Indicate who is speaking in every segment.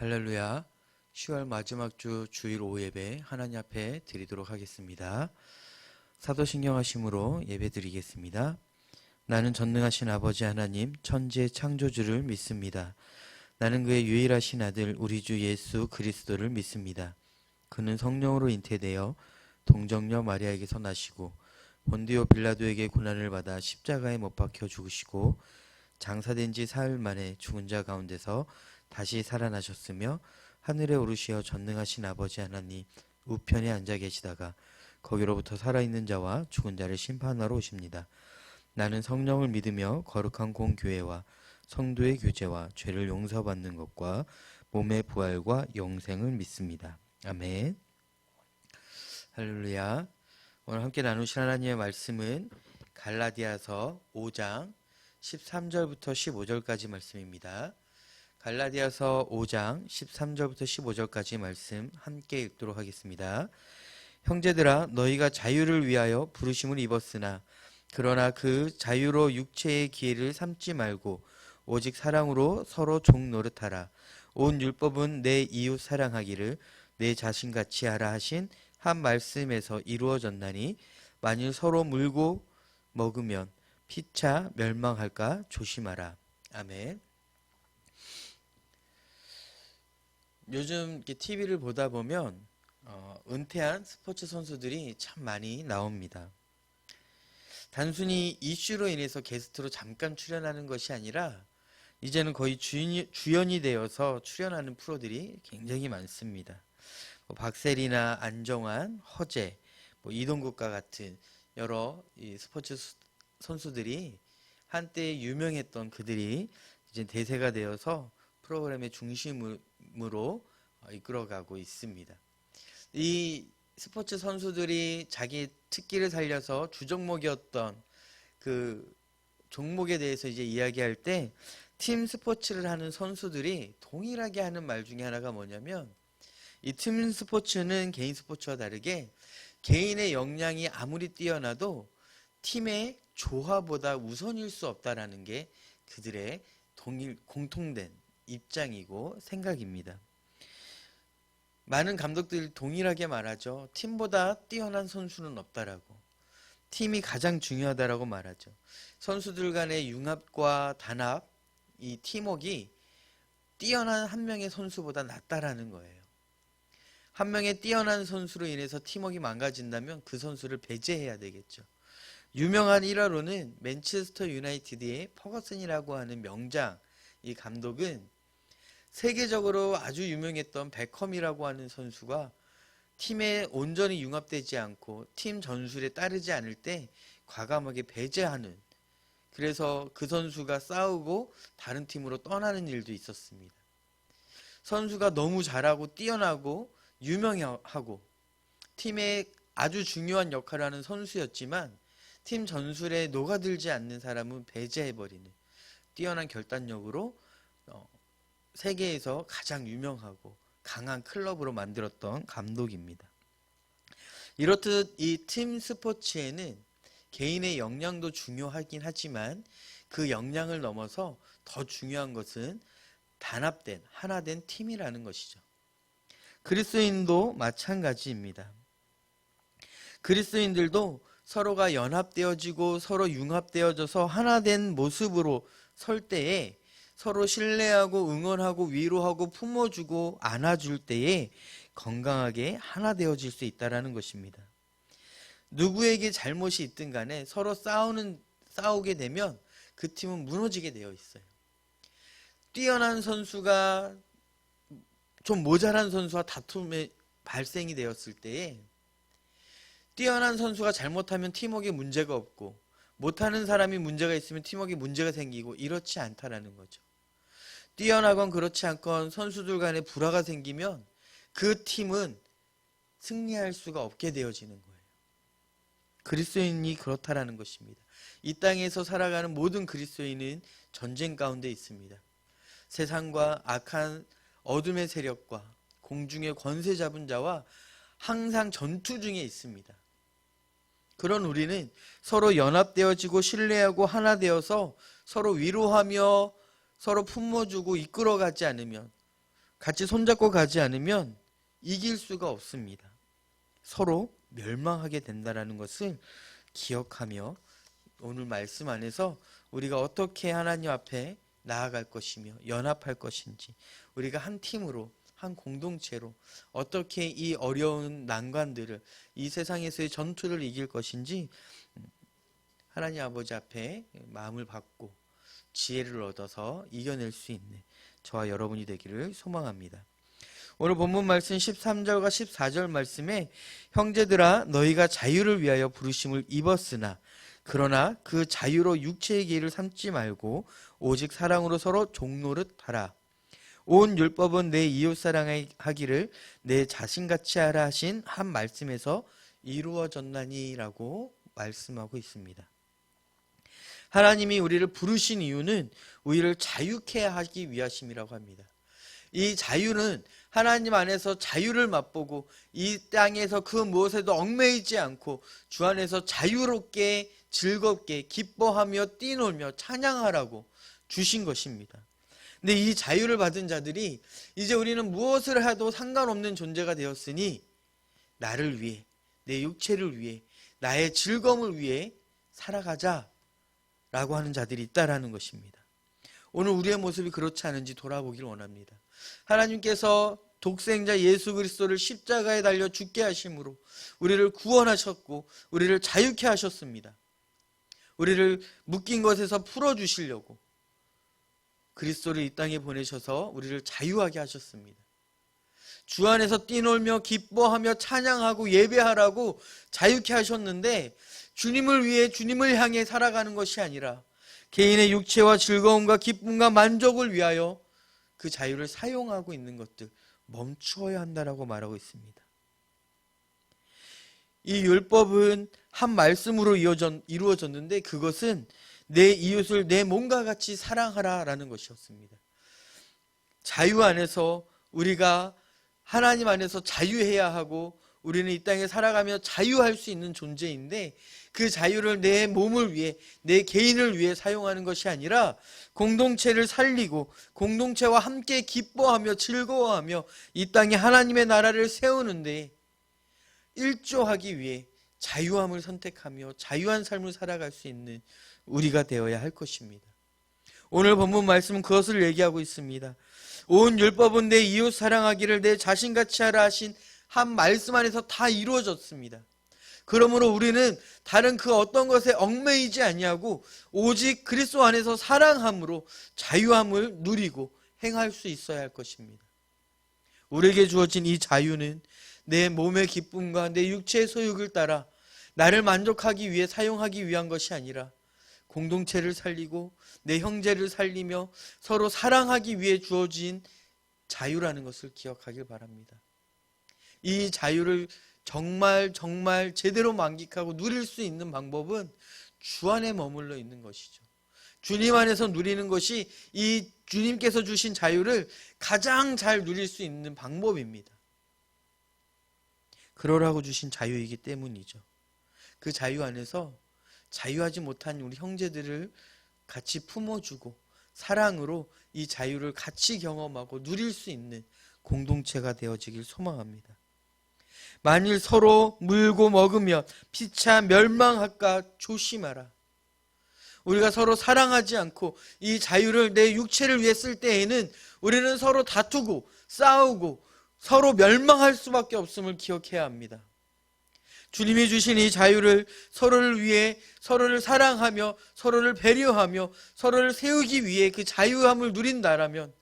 Speaker 1: 할렐루야. 10월 마지막 주 주일 오후 예배 하나님 앞에 드리도록 하겠습니다. 사도신경 하심으로 예배 드리겠습니다. 나는 전능하신 아버지 하나님 천지의 창조주를 믿습니다. 나는 그의 유일하신 아들 우리 주 예수 그리스도를 믿습니다. 그는 성령으로 잉태되어 동정녀 마리아에게서 나시고 본디오 빌라도에게 고난을 받아 십자가에 못 박혀 죽으시고 장사된 지 사흘 만에 죽은 자 가운데서 다시 살아나셨으며 하늘에 오르시어 전능하신 아버지 하나님 우편에 앉아 계시다가 거기로부터 살아있는 자와 죽은 자를 심판하러 오십니다. 나는 성령을 믿으며 거룩한 공교회와 성도의 교제와 죄를 용서받는 것과 몸의 부활과 영생을 믿습니다. 아멘. 할렐루야. 오늘 함께 나누실 하나님의 말씀은 갈라디아서 5장 13절부터 15절까지 말씀입니다. 갈라디아서 5장 13절부터 15절까지 말씀 함께 읽도록 하겠습니다. 형제들아 너희가 자유를 위하여 부르심을 입었으나 그러나 그 자유로 육체의 기회를 삼지 말고 오직 사랑으로 서로 종노릇하라. 온 율법은 내 이웃 사랑하기를 내 자신같이 하라 하신 한 말씀에서 이루어졌나니 만일 서로 물고 먹으면 피차 멸망할까 조심하라. 아멘. 요즘 TV를 보다 보면 은퇴한 스포츠 선수들이 참 많이 나옵니다. 단순히 이슈로 인해서 게스트로 잠깐 출연하는 것이 아니라 이제는 거의 주연이 되어서 출연하는 프로들이 굉장히 많습니다. 박세리나 안정환, 허재, 이동국과 같은 여러 이 스포츠 선수들이 한때 유명했던 그들이 이제 대세가 되어서 프로그램의 중심으로 이끌어가고 있습니다. 이 스포츠 선수들이 자기 특기를 살려서 주종목이었던 그 종목에 대해서 이제 이야기할 때 팀 스포츠를 하는 선수들이 동일하게 하는 말 중에 하나가 뭐냐면 이 팀 스포츠는 개인 스포츠와 다르게 개인의 역량이 아무리 뛰어나도 팀의 조화보다 우선일 수 없다라는 게 그들의 공통된 입장이고 생각입니다. 많은 감독들이 동일하게 말하죠. 팀보다 뛰어난 선수는 없다라고. 팀이 가장 중요하다라고 말하죠. 선수들 간의 융합과 단합, 이 팀워크가 뛰어난 한 명의 선수보다 낫다라는 거예요. 한 명의 뛰어난 선수로 인해서 팀워크가 망가진다면 그 선수를 배제해야 되겠죠. 유명한 일화로는 맨체스터 유나이티드의 퍼거슨이라고 하는 명장 이 감독은 세계적으로 아주 유명했던 베컴이라고 하는 선수가 팀에 온전히 융합되지 않고 팀 전술에 따르지 않을 때 과감하게 배제하는, 그래서 그 선수가 싸우고 다른 팀으로 떠나는 일도 있었습니다. 선수가 너무 잘하고 뛰어나고 유명하고 팀에 아주 중요한 역할을 하는 선수였지만 팀 전술에 녹아들지 않는 사람은 배제해버리는 뛰어난 결단력으로 세계에서 가장 유명하고 강한 클럽으로 만들었던 감독입니다. 이렇듯 이 팀 스포츠에는 개인의 역량도 중요하긴 하지만 그 역량을 넘어서 더 중요한 것은 단합된 하나된 팀이라는 것이죠. 그리스도인도 마찬가지입니다. 그리스도인들도 서로가 연합되어지고 서로 융합되어져서 하나된 모습으로 설 때에 서로 신뢰하고 응원하고 위로하고 품어주고 안아줄 때에 건강하게 하나 되어질 수 있다는 것입니다. 누구에게 잘못이 있든 간에 서로 싸우게 되면 그 팀은 무너지게 되어 있어요. 뛰어난 선수가 좀 모자란 선수와 다툼이 발생이 되었을 때에 뛰어난 선수가 잘못하면 팀워크에 문제가 없고 못하는 사람이 문제가 있으면 팀워크에 문제가 생기고 이렇지 않다라는 거죠. 뛰어나건 그렇지 않건 선수들 간에 불화가 생기면 그 팀은 승리할 수가 없게 되어지는 거예요. 그리스도인이 그렇다라는 것입니다. 이 땅에서 살아가는 모든 그리스도인은 전쟁 가운데 있습니다. 세상과 악한 어둠의 세력과 공중의 권세 잡은 자와 항상 전투 중에 있습니다. 그런 우리는 서로 연합되어지고 신뢰하고 하나 되어서 서로 위로하며 서로 품어주고 이끌어가지 않으면 같이 손잡고 가지 않으면 이길 수가 없습니다. 서로 멸망하게 된다는 것을 기억하며 오늘 말씀 안에서 우리가 어떻게 하나님 앞에 나아갈 것이며 연합할 것인지, 우리가 한 팀으로, 한 공동체로 어떻게 이 어려운 난관들을, 이 세상에서의 전투를 이길 것인지 하나님 아버지 앞에 마음을 받고 지혜를 얻어서 이겨낼 수 있는 저와 여러분이 되기를 소망합니다. 오늘 본문 말씀 13절과 14절 말씀에 형제들아 너희가 자유를 위하여 부르심을 입었으나 그러나 그 자유로 육체의 기회를 삼지 말고 오직 사랑으로 서로 종노릇 하라. 온 율법은 내 이웃 사랑하기를 내 자신같이 하라 하신 한 말씀에서 이루어졌나니라고 말씀하고 있습니다. 하나님이 우리를 부르신 이유는 우리를 자유케 하기 위하심이라고 합니다. 이 자유는 하나님 안에서 자유를 맛보고 이 땅에서 그 무엇에도 얽매이지 않고 주 안에서 자유롭게 즐겁게 기뻐하며 뛰놀며 찬양하라고 주신 것입니다. 근데 이 자유를 받은 자들이 이제 우리는 무엇을 해도 상관없는 존재가 되었으니 나를 위해, 내 육체를 위해, 나의 즐거움을 위해 살아가자 라고 하는 자들이 있다라는 것입니다. 오늘 우리의 모습이 그렇지 않은지 돌아보길 원합니다. 하나님께서 독생자 예수 그리스도를 십자가에 달려 죽게 하심으로 우리를 구원하셨고 우리를 자유케 하셨습니다. 우리를 묶인 것에서 풀어주시려고 그리스도를 이 땅에 보내셔서 우리를 자유하게 하셨습니다. 주 안에서 뛰놀며 기뻐하며 찬양하고 예배하라고 자유케 하셨는데 주님을 위해 주님을 향해 살아가는 것이 아니라 개인의 육체와 즐거움과 기쁨과 만족을 위하여 그 자유를 사용하고 있는 것들 멈추어야 한다라고 말하고 있습니다. 이 율법은 한 말씀으로 이루어졌는데 그것은 내 이웃을 내 몸과 같이 사랑하라라는 것이었습니다. 자유 안에서 우리가 하나님 안에서 자유해야 하고 우리는 이 땅에 살아가며 자유할 수 있는 존재인데 그 자유를 내 몸을 위해, 내 개인을 위해 사용하는 것이 아니라 공동체를 살리고 공동체와 함께 기뻐하며 즐거워하며 이 땅에 하나님의 나라를 세우는데 일조하기 위해 자유함을 선택하며 자유한 삶을 살아갈 수 있는 우리가 되어야 할 것입니다. 오늘 본문 말씀은 그것을 얘기하고 있습니다. 온 율법은 내 이웃 사랑하기를 내 자신같이 하라 하신 한 말씀 안에서 다 이루어졌습니다. 그러므로 우리는 다른 그 어떤 것에 얽매이지 아니하고 오직 그리스도 안에서 사랑함으로 자유함을 누리고 행할 수 있어야 할 것입니다. 우리에게 주어진 이 자유는 내 몸의 기쁨과 내 육체의 소욕을 따라 나를 만족하기 위해 사용하기 위한 것이 아니라 공동체를 살리고 내 형제를 살리며 서로 사랑하기 위해 주어진 자유라는 것을 기억하길 바랍니다. 이 자유를 정말 제대로 만끽하고 누릴 수 있는 방법은 주 안에 머물러 있는 것이죠. 주님 안에서 누리는 것이 이 주님께서 주신 자유를 가장 잘 누릴 수 있는 방법입니다. 그러라고 주신 자유이기 때문이죠. 그 자유 안에서 자유하지 못한 우리 형제들을 같이 품어주고 사랑으로 이 자유를 같이 경험하고 누릴 수 있는 공동체가 되어지길 소망합니다. 만일 서로 물고 먹으며 피차 멸망할까 조심하라. 우리가 서로 사랑하지 않고 이 자유를 내 육체를 위해 쓸 때에는 우리는 서로 다투고 싸우고 서로 멸망할 수밖에 없음을 기억해야 합니다. 주님이 주신 이 자유를 서로를 위해 서로를 사랑하며 서로를 배려하며 서로를 세우기 위해 그 자유함을 누린다라면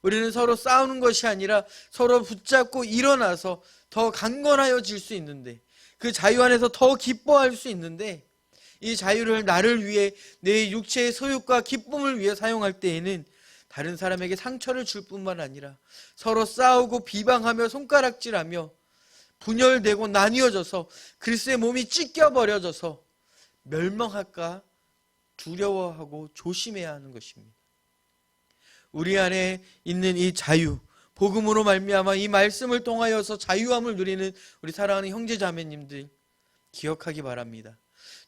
Speaker 1: 우리는 서로 싸우는 것이 아니라 서로 붙잡고 일어나서 더 강건하여질 수 있는데 그 자유 안에서 더 기뻐할 수 있는데 이 자유를 나를 위해 내 육체의 소욕과 기쁨을 위해 사용할 때에는 다른 사람에게 상처를 줄 뿐만 아니라 서로 싸우고 비방하며 손가락질하며 분열되고 나뉘어져서 그리스도의 몸이 찢겨버려져서 멸망할까 두려워하고 조심해야 하는 것입니다. 우리 안에 있는 이 자유, 복음으로 말미암아 이 말씀을 통하여서 자유함을 누리는 우리 사랑하는 형제자매님들 기억하기 바랍니다.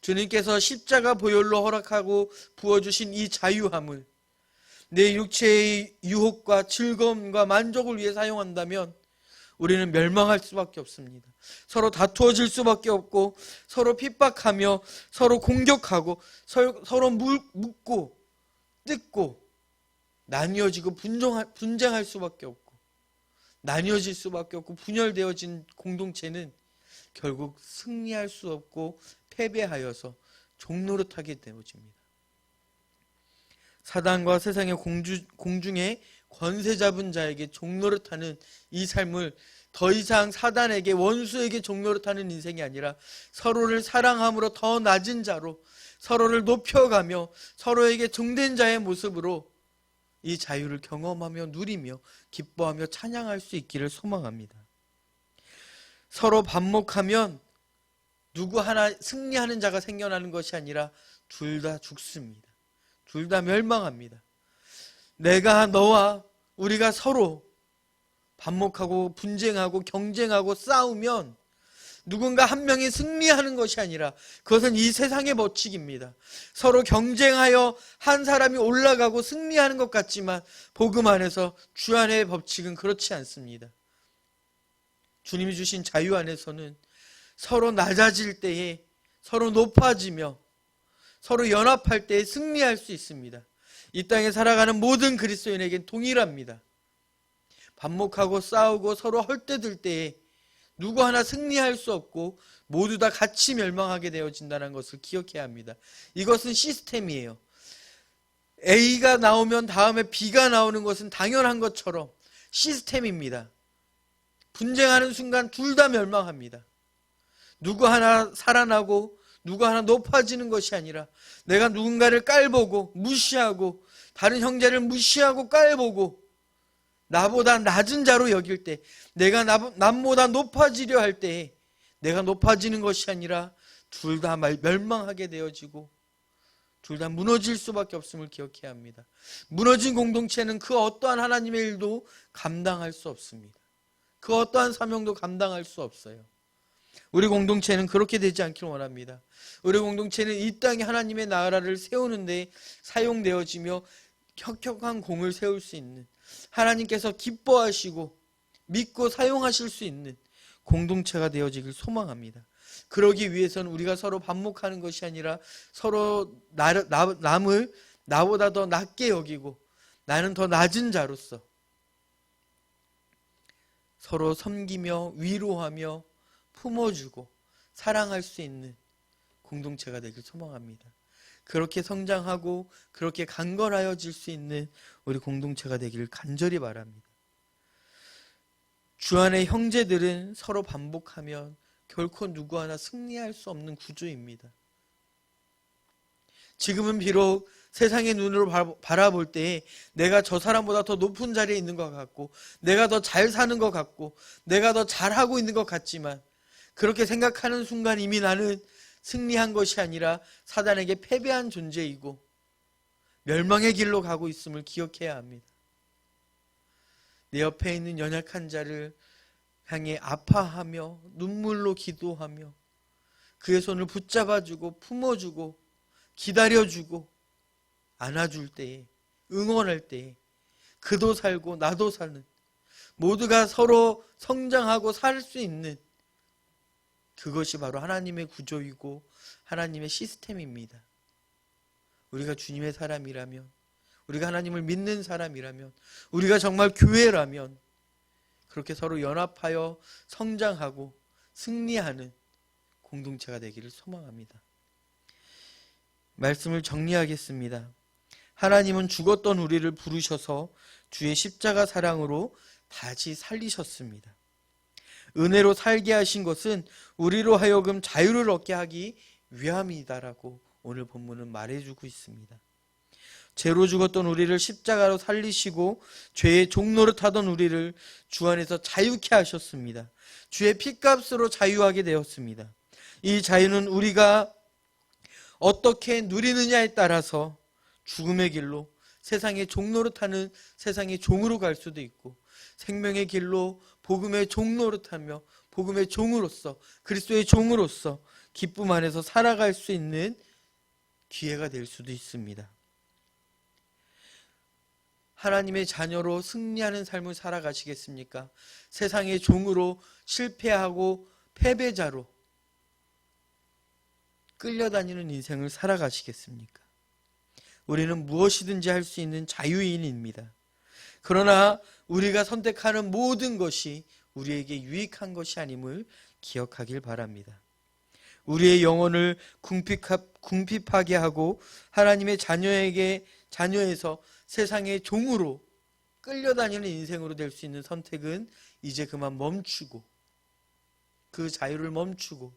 Speaker 1: 주님께서 십자가 보혈로 허락하고 부어주신 이 자유함을 내 육체의 유혹과 즐거움과 만족을 위해 사용한다면 우리는 멸망할 수밖에 없습니다. 서로 다투어질 수밖에 없고, 서로 핍박하며 서로 공격하고 서로 묻고 뜯고 나뉘어지고 분쟁할 수밖에 없고, 나뉘어질 수밖에 없고, 분열되어진 공동체는 결국 승리할 수 없고 패배하여서 종노릇하게 되어집니다. 사단과 세상의 공중의 권세 잡은 자에게 종노릇하는 이 삶을 더 이상 사단에게, 원수에게 종노릇하는 인생이 아니라 서로를 사랑함으로 더 낮은 자로 서로를 높여가며 서로에게 종된 자의 모습으로 이 자유를 경험하며 누리며 기뻐하며 찬양할 수 있기를 소망합니다. 서로 반목하면 누구 하나 승리하는 자가 생겨나는 것이 아니라 둘 다 죽습니다. 둘 다 멸망합니다. 내가 너와 우리가 서로 반목하고 분쟁하고 경쟁하고 싸우면 누군가 한 명이 승리하는 것이 아니라 그것은 이 세상의 법칙입니다. 서로 경쟁하여 한 사람이 올라가고 승리하는 것 같지만 복음 안에서 주 안의 법칙은 그렇지 않습니다. 주님이 주신 자유 안에서는 서로 낮아질 때에 서로 높아지며 서로 연합할 때에 승리할 수 있습니다. 이 땅에 살아가는 모든 그리스도인에겐 동일합니다. 반목하고 싸우고 서로 헐뜯을 때에 누구 하나 승리할 수 없고 모두 다 같이 멸망하게 되어진다는 것을 기억해야 합니다. 이것은 시스템이에요. A가 나오면 다음에 B가 나오는 것은 당연한 것처럼 시스템입니다. 분쟁하는 순간 둘 다 멸망합니다. 누구 하나 살아나고 누구 하나 높아지는 것이 아니라 내가 누군가를 깔보고 무시하고 다른 형제를 무시하고 깔보고 나보다 낮은 자로 여길 때, 내가 남보다 높아지려 할 때에 내가 높아지는 것이 아니라 둘 다 멸망하게 되어지고 둘 다 무너질 수밖에 없음을 기억해야 합니다. 무너진 공동체는 그 어떠한 하나님의 일도 감당할 수 없습니다. 그 어떠한 사명도 감당할 수 없어요. 우리 공동체는 그렇게 되지 않기를 원합니다. 우리 공동체는 이 땅에 하나님의 나라를 세우는 데 사용되어지며 혁혁한 공을 세울 수 있는, 하나님께서 기뻐하시고 믿고 사용하실 수 있는 공동체가 되어지길 소망합니다. 그러기 위해서는 우리가 서로 반목하는 것이 아니라 서로 남을 나보다 더 낮게 여기고 나는 더 낮은 자로서 서로 섬기며 위로하며 품어주고 사랑할 수 있는 공동체가 되길 소망합니다. 그렇게 성장하고 그렇게 강건하여질 수 있는 우리 공동체가 되기를 간절히 바랍니다. 주 안의 형제들은 서로 반복하면 결코 누구 하나 승리할 수 없는 구조입니다. 지금은 비록 세상의 눈으로 바라볼 때 내가 저 사람보다 더 높은 자리에 있는 것 같고 내가 더 잘 사는 것 같고 내가 더 잘하고 있는 것 같지만 그렇게 생각하는 순간 이미 나는 승리한 것이 아니라 사단에게 패배한 존재이고 멸망의 길로 가고 있음을 기억해야 합니다. 내 옆에 있는 연약한 자를 향해 아파하며 눈물로 기도하며 그의 손을 붙잡아주고 품어주고 기다려주고 안아줄 때에, 응원할 때에 그도 살고 나도 사는, 모두가 서로 성장하고 살 수 있는 그것이 바로 하나님의 구조이고 하나님의 시스템입니다. 우리가 주님의 사람이라면, 우리가 하나님을 믿는 사람이라면, 우리가 정말 교회라면 그렇게 서로 연합하여 성장하고 승리하는 공동체가 되기를 소망합니다. 말씀을 정리하겠습니다. 하나님은 죽었던 우리를 부르셔서 주의 십자가 사랑으로 다시 살리셨습니다. 은혜로 살게 하신 것은 우리로 하여금 자유를 얻게 하기 위함이다라고 오늘 본문은 말해주고 있습니다. 죄로 죽었던 우리를 십자가로 살리시고 죄의 종노릇하던 우리를 주 안에서 자유케 하셨습니다. 주의 피값으로 자유하게 되었습니다. 이 자유는 우리가 어떻게 누리느냐에 따라서 죽음의 길로 세상의 종노릇하는 세상의 종으로 갈 수도 있고 생명의 길로 복음의 종노릇하며 복음의 종으로서 그리스도의 종으로서 기쁨 안에서 살아갈 수 있는 기회가 될 수도 있습니다. 하나님의 자녀로 승리하는 삶을 살아가시겠습니까? 세상의 종으로 실패하고 패배자로 끌려다니는 인생을 살아가시겠습니까? 우리는 무엇이든지 할 수 있는 자유인입니다. 그러나 우리가 선택하는 모든 것이 우리에게 유익한 것이 아님을 기억하길 바랍니다. 우리의 영혼을 궁핍하게 하고 하나님의 자녀에서 세상의 종으로 끌려다니는 인생으로 될 수 있는 선택은 이제 그만 멈추고, 그 자유를 멈추고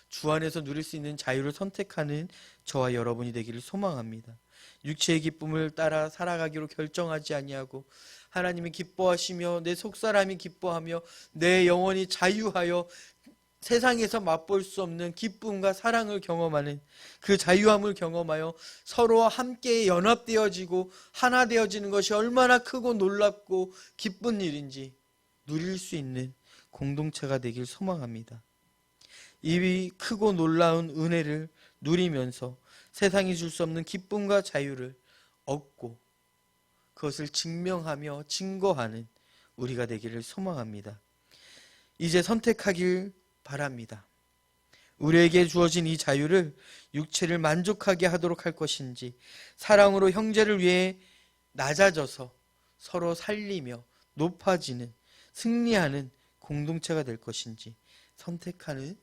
Speaker 1: 주 안에서 누릴 수 있는 자유를 선택하는 저와 여러분이 되기를 소망합니다. 육체의 기쁨을 따라 살아가기로 결정하지 아니하고 하나님이 기뻐하시며 내 속사람이 기뻐하며 내 영혼이 자유하여 세상에서 맛볼 수 없는 기쁨과 사랑을 경험하는 그 자유함을 경험하여 서로 함께 연합되어지고 하나 되어지는 것이 얼마나 크고 놀랍고 기쁜 일인지 누릴 수 있는 공동체가 되길 소망합니다. 이 크고 놀라운 은혜를 누리면서 세상이 줄 수 없는 기쁨과 자유를 얻고 그것을 증명하며 증거하는 우리가 되기를 소망합니다. 이제 선택하길 바랍니다. 우리에게 주어진 이 자유를 육체를 만족하게 하도록 할 것인지, 사랑으로 형제를 위해 낮아져서 서로 살리며 높아지는, 승리하는 공동체가 될 것인지 선택하는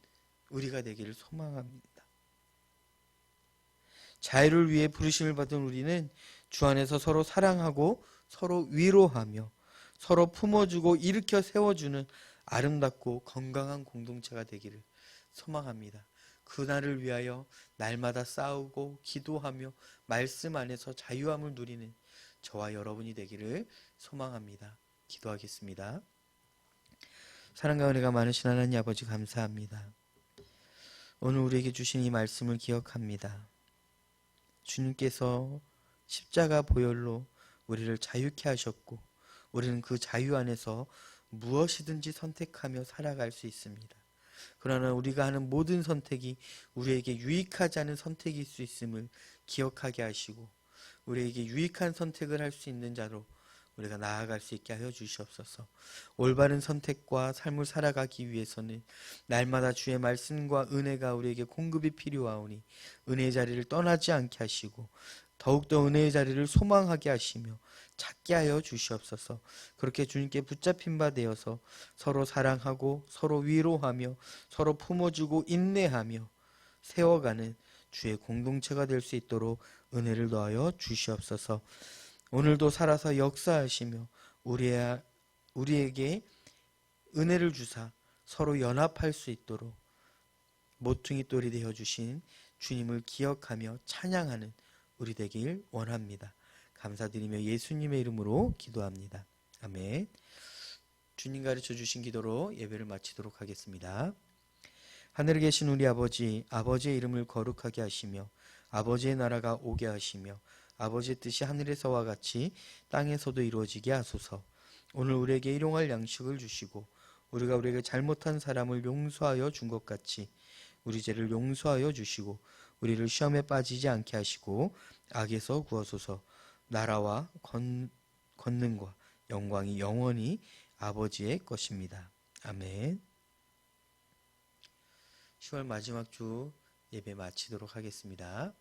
Speaker 1: 우리가 되기를 소망합니다. 자유를 위해 부르심을 받은 우리는 주 안에서 서로 사랑하고 서로 위로하며 서로 품어주고 일으켜 세워주는 아름답고 건강한 공동체가 되기를 소망합니다. 그날을 위하여 날마다 싸우고 기도하며 말씀 안에서 자유함을 누리는 저와 여러분이 되기를 소망합니다. 기도하겠습니다. 사랑과 은혜가 많으신 하나님 아버지 감사합니다. 오늘 우리에게 주신 이 말씀을 기억합니다. 주님께서 십자가 보혈로 우리를 자유케 하셨고 우리는 그 자유 안에서 무엇이든지 선택하며 살아갈 수 있습니다. 그러나 우리가 하는 모든 선택이 우리에게 유익하지 않은 선택일 수 있음을 기억하게 하시고 우리에게 유익한 선택을 할 수 있는 자로 우리가 나아갈 수 있게 하여 주시옵소서. 올바른 선택과 삶을 살아가기 위해서는 날마다 주의 말씀과 은혜가 우리에게 공급이 필요하오니 은혜의 자리를 떠나지 않게 하시고 더욱더 은혜의 자리를 소망하게 하시며 찾게 하여 주시옵소서. 그렇게 주님께 붙잡힌 바 되어서 서로 사랑하고 서로 위로하며 서로 품어주고 인내하며 세워가는 주의 공동체가 될 수 있도록 은혜를 더하여 주시옵소서. 오늘도 살아서 역사하시며 우리에게 은혜를 주사 서로 연합할 수 있도록 모퉁이 돌이 되어 주신 주님을 기억하며 찬양하는 우리 되길 원합니다. 감사드리며 예수님의 이름으로 기도합니다. 아멘. 주님 가르쳐 주신 기도로 예배를 마치도록 하겠습니다. 하늘에 계신 우리 아버지, 아버지의 이름을 거룩하게 하시며 아버지의 나라가 오게 하시며 아버지의 뜻이 하늘에서와 같이 땅에서도 이루어지게 하소서. 오늘 우리에게 일용할 양식을 주시고 우리가 우리에게 잘못한 사람을 용서하여 준 것 같이 우리 죄를 용서하여 주시고 우리를 시험에 빠지지 않게 하시고 악에서 구하소서. 나라와 권능과 영광이 영원히 아버지의 것입니다. 아멘. 10월 마지막 주 예배 마치도록 하겠습니다.